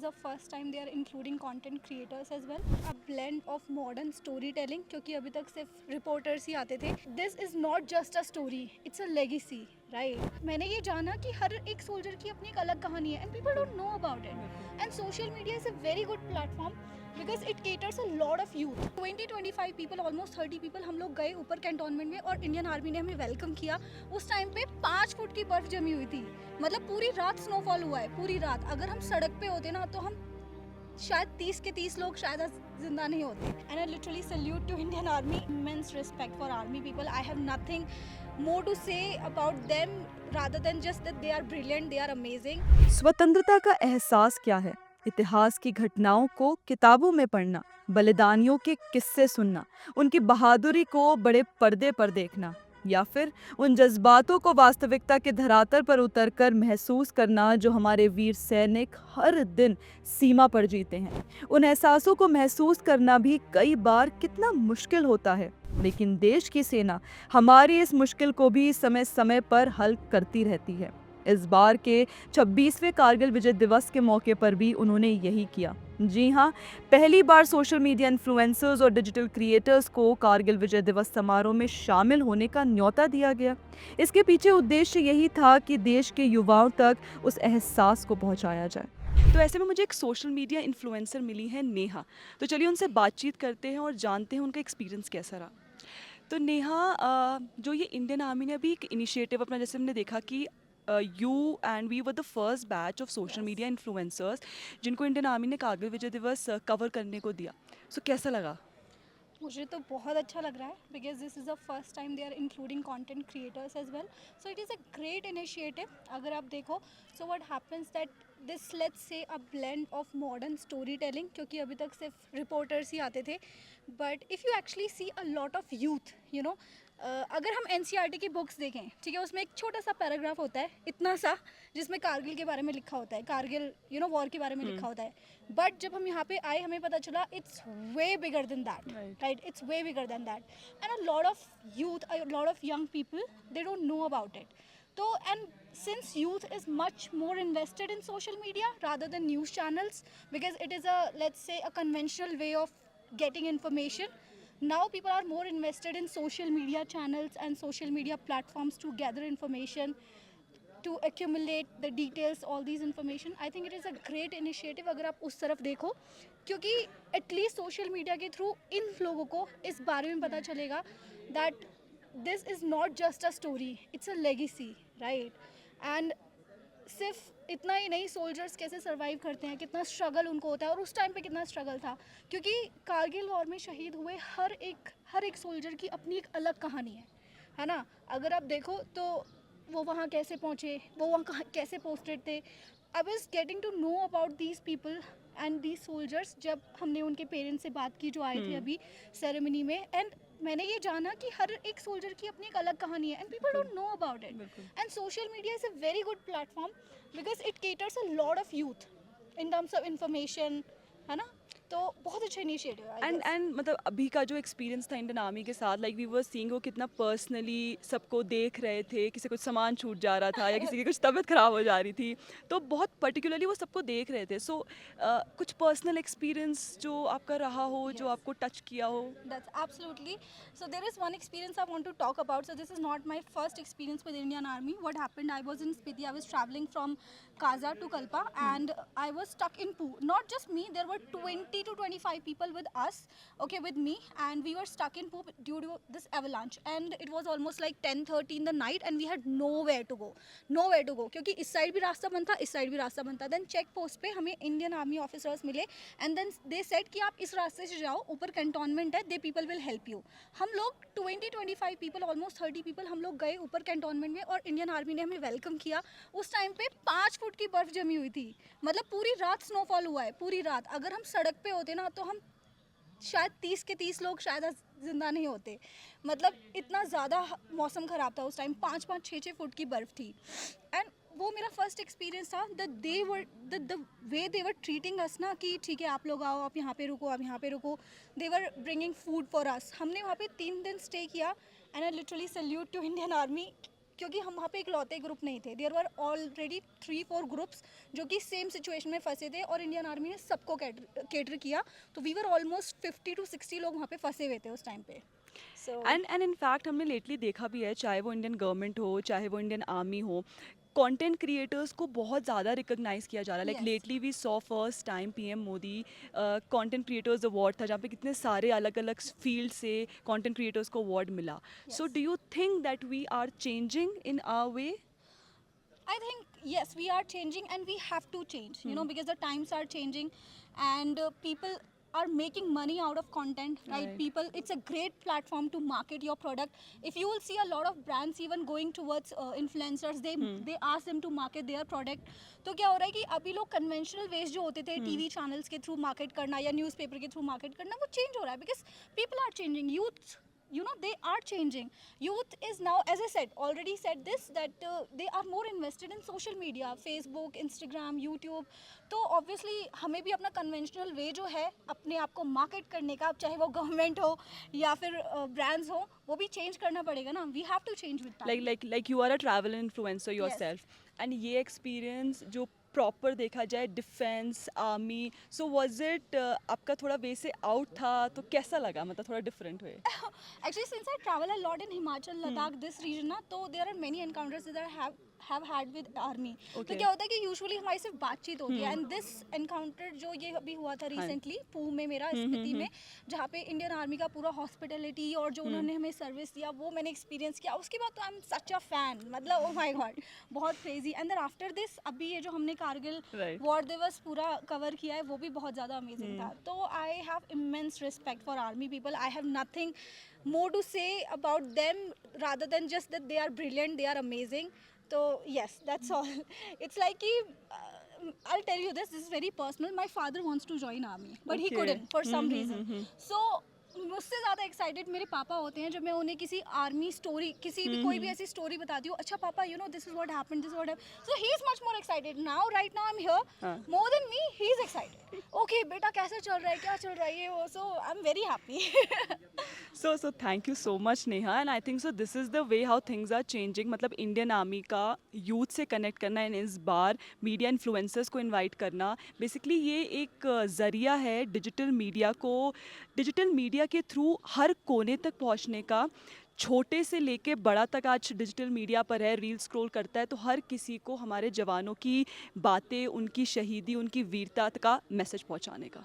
is the first time they are including content creators as well. A blend of modern storytelling, क्योंकि अभी तक सिर्फ reporters ही आते थे. This is not just a story, it's a legacy, right? मैंने ये जाना कि हर एक सोल्जर की अपनी एक अलग कहानी है and people don't know about it. And social media is a very good platform because it caters a lot of youth. 20-25 people, almost 30 people हम लोग गए ऊपर कैंटोनमेंट में और इंडियन आर्मी ने हमें वेलकम किया. उस टाइम पे 5 फुट की बर्फ जमी हुई थी. मतलब पूरी रात स्नोफॉल हुआ है, पूरी रात. अगर हम सड़क पे होते ना तो हम शायद 30 के 30 लोग शायद आज जिंदा नहीं होते. And I literally salute to Indian army. Immense respect for army people. I have nothing more to say about them rather than just that they are brilliant, they are amazing. स्वतंत्रता का एहसास क्या है? इतिहास की घटनाओं को किताबों में पढ़ना, बलिदानियों के किस्से सुनना, उनकी बहादुरी को बड़े पर्दे पर देखना, या फिर उन जज्बातों को वास्तविकता के धरातल पर उतरकर महसूस करना जो हमारे वीर सैनिक हर दिन सीमा पर जीते हैं. उन एहसासों को महसूस करना भी कई बार कितना मुश्किल होता है, लेकिन देश की सेना हमारी इस मुश्किल को भी समय समय पर हल करती रहती है. इस बार के 26वें कारगिल विजय दिवस के मौके पर भी उन्होंने यही किया. जी हाँ, पहली बार सोशल मीडिया इन्फ्लुएंसर्स और डिजिटल क्रिएटर्स को कारगिल विजय दिवस समारोह में शामिल होने का न्योता दिया गया. इसके पीछे उद्देश्य यही था कि देश के युवाओं तक उस एहसास को पहुंचाया जाए. तो ऐसे में मुझे एक सोशल मीडिया इन्फ्लुएंसर मिली है, नेहा. तो चलिए उनसे बातचीत करते हैं और जानते हैं उनका एक्सपीरियंस कैसा रहा. तो नेहा, जो ये इंडियन आर्मी ने अभी एक इनिशिएटिव अपना, जैसे हमने देखा कि you and we were the first batch of social media influencers जिनको इंडियन आर्मी ने कारगिल विजय दिवस कवर करने को दिया. सो कैसा लगा? मुझे तो बहुत अच्छा लग रहा है because this is the first time they are including content creators as well. So it is a great initiative. अगर आप देखो so what happens that this let's say a blend of modern story telling, क्योंकि अभी तक सिर्फ reporters ही आते थे. But if you actually see a lot of youth, you know, अगर हम NCERT की बुक्स देखें, ठीक है, उसमें एक छोटा सा पैराग्राफ होता है इतना सा जिसमें कारगिल के बारे में लिखा होता है, कारगिल वॉर के बारे में लिखा होता है. बट जब हम यहाँ पे आए हमें पता चला it's way bigger than that, right? It's way bigger than that. And a lot of youth, a lot of young people, they don't know about it. तो and since youth is much more invested in social media rather than news channels, because it is a, let's say, a conventional way of getting information. Now people are more invested in social media channels and social media platforms to gather information, to accumulate the details, all these information. I think it is a great initiative अगर आप उस तरफ देखो, क्योंकि at least social media के through इन लोगों को इस बारे में पता चलेगा that this is not just a story, it's a legacy, right? And सिर्फ इतना ही नहीं, सोल्जर्स कैसे सर्वाइव करते हैं, कितना स्ट्रगल उनको होता है, और उस टाइम पे कितना स्ट्रगल था, क्योंकि कारगिल वॉर में शहीद हुए हर एक सोल्जर की अपनी एक अलग कहानी है ना? अगर आप देखो तो वो वहाँ कैसे पहुँचे, वो वहाँ कैसे पोस्टेड थे. I was getting to know about these people and these soldiers जब हमने उनके पेरेंट्स से बात की जो आए थे अभी सेरेमनी में. एंड मैंने ये जाना कि हर एक सोल्जर की अपनी एक अलग कहानी है and people don't know about it. And social media is a very good platform because it caters a lot of youth in terms of information, है ना? तो बहुत अच्छा इनिशिएटिव है. एंड मतलब अभी का जो एक्सपीरियंस था इंडियन आर्मी के साथ, लाइक वी वर सीइंग, वो कितना पर्सनली सबको देख रहे थे, किसी कुछ सामान छूट जा रहा था या किसी की कुछ तबीयत खराब हो जा रही थी, तो बहुत पर्टिकुलरली वो सबको देख रहे थे. सो कुछ पर्सनल एक्सपीरियंस जो आपका रहा हो, जो Yes. आपको टच किया हो. That's absolutely. So there is one experience I want to talk about. So this is not my first experience with Indian Army. What happened? I was in Spiti. I was traveling from Kaza to Kalpa, and I was stuck in Poo. Not just me. There were 20 to 25 people with us. Okay, with me, and we were stuck in Poo due to this avalanche. And it was almost like 10:30 in the night, and we had nowhere to go. Nowhere to go. क्योंकि इस side भी रास्ता बंद था, इस side भी रास्ता बंद था. Then check post पे हमें Indian Army officers मिले, and then they said कि आप इस रास्ते से जाओ, ऊपर कैंटोनमेंट है, they people will help you. हम लोग 20-25 पीपल, ऑलमोस्ट 30 पीपल, हम लोग गए ऊपर कैंटोनमेंट में और इंडियन आर्मी ने हमें वेलकम किया. उस टाइम पे 5 फुट की बर्फ जमी हुई थी. मतलब पूरी रात स्नोफॉल हुआ है, पूरी रात. अगर हम सड़क पे होते ना तो हम शायद 30 के 30 लोग शायद आज जिंदा नहीं होते. मतलब इतना ज़्यादा मौसम ख़राब था उस टाइम. 5-5, 6-6 फुट की बर्फ़ थी. एंड वो मेरा फर्स्ट एक्सपीरियंस था. The way they were treating us ना, कि ठीक है आप लोग आओ, आप यहाँ पे रुको, आप यहाँ पे रुको. They were bringing food for us. हमने वहाँ पे 3 दिन स्टे किया. And I literally salute to Indian army. क्योंकि हम वहाँ पे इकलौते ग्रुप नहीं थे, देयर वर ऑलरेडी 3-4 ग्रुप्स जो कि सेम सिचुएशन में फंसे थे और इंडियन आर्मी ने सबको कैटर किया, तो वी वर ऑलमोस्ट 50 to 60 लोग वहाँ पे फंसे हुए थे उस टाइम पे। सो एंड इन फैक्ट हमने लेटली देखा भी है, चाहे वो इंडियन गवर्नमेंट हो, चाहे वो इंडियन आर्मी हो, कंटेंट क्रिएटर्स को बहुत ज़्यादा रिकॉग्नाइज किया जा रहा है। Like yes, lately we saw first time PM Modi content creators award था, जहाँ पे कितने सारे अलग अलग फील्ड से कंटेंट क्रिएटर्स को अवार्ड मिला. So yes. Do you think that we are changing in our way? I think yes, we are changing and we have to change, you know, because the times are changing and people are making money out of content, right? Right. People, it's a great platform to market your product. If you will see a lot of brands even going towards influencers, they ask them to market their product. तो क्या हो रहा है कि अभी लोग conventional veg जो होते थे टीवी चैनल्स के थ्रू मार्केट करना या न्यूज़पेपर के थ्रू मार्केट करना, वो चेंज हो रहा है because people are changing, youth, you know, they are changing. Youth is now, as I said, already said this, that they are more invested in social media, Facebook, Instagram, YouTube. तो obviously हमें भी अपना conventional way जो है अपने आप को market करने का, चाहे वो गवर्नमेंट हो या फिर ब्रांड्स हो, वो भी चेंज करना पड़ेगा ना. We have to change with time. like you are a travel influencer yourself, and ये एक्सपीरियंस जो प्रॉपर देखा जाए defence army, so was it आपका थोड़ा वे से आउट था, तो कैसा लगा, मतलब थोड़ा डिफरेंट हुए? Actually, since I travel a lot in Himachal, Ladakh, this region ना, तो there are many encounters that I have had with army. तो Okay. क्या होता है कि यूजुअली हमारी सिर्फ बातचीत होती है, एंड दिस एनकाउंटर जो ये अभी हुआ था रिसेंटली पूह में मेरा, स्पीति में, जहाँ पे इंडियन आर्मी का पूरा हॉस्पिटलिटी और जो उन्होंने हमें सर्विस दिया वो मैंने एक्सपीरियंस किया. उसके बाद तो I am such a fan, मतलब ओ माय गॉड, बहुत crazy. And then after this अभी ये जो हमने कारगिल Right. वॉर दिवस पूरा कवर किया है वो भी बहुत ज़्यादा अमेजिंग था. तो I have immense respect for army people. I have nothing more to say about them rather than just that they are brilliant, they are amazing. So yes, that's all. It's like कि, I'll tell you this is very personal. My father wants to join army but he Okay. couldn't for some reason. So मुझसे ज़्यादा excited मेरे पापा होते हैं जब मैं उन्हें किसी आर्मी स्टोरी, किसी भी कोई भी ऐसी स्टोरी बताती हूँ. अच्छा पापा, you know this is what happened, this is what happened. So he is much more excited now, right now I am here more than me. He is excited. Okay बेटा कैसे चल रहा है, क्या चल रहा है, ये वो. So I am very happy. So thank you so much Neha, and I think so this is the way how things are changing. मतलब इंडियन आर्मी का यूथ से कनेक्ट करना एंड इस बार मीडिया इन्फ्लुएंसर्स को इनवाइट करना, basically ये एक ज़रिया है डिजिटल मीडिया के थ्रू हर कोने तक पहुंचने का. छोटे से लेके बड़ा तक आज डिजिटल मीडिया पर है, रील स्क्रॉल करता है, तो हर किसी को हमारे जवानों की बातें, उनकी शहीदी, उनकी वीरता का मैसेज पहुंचाने का.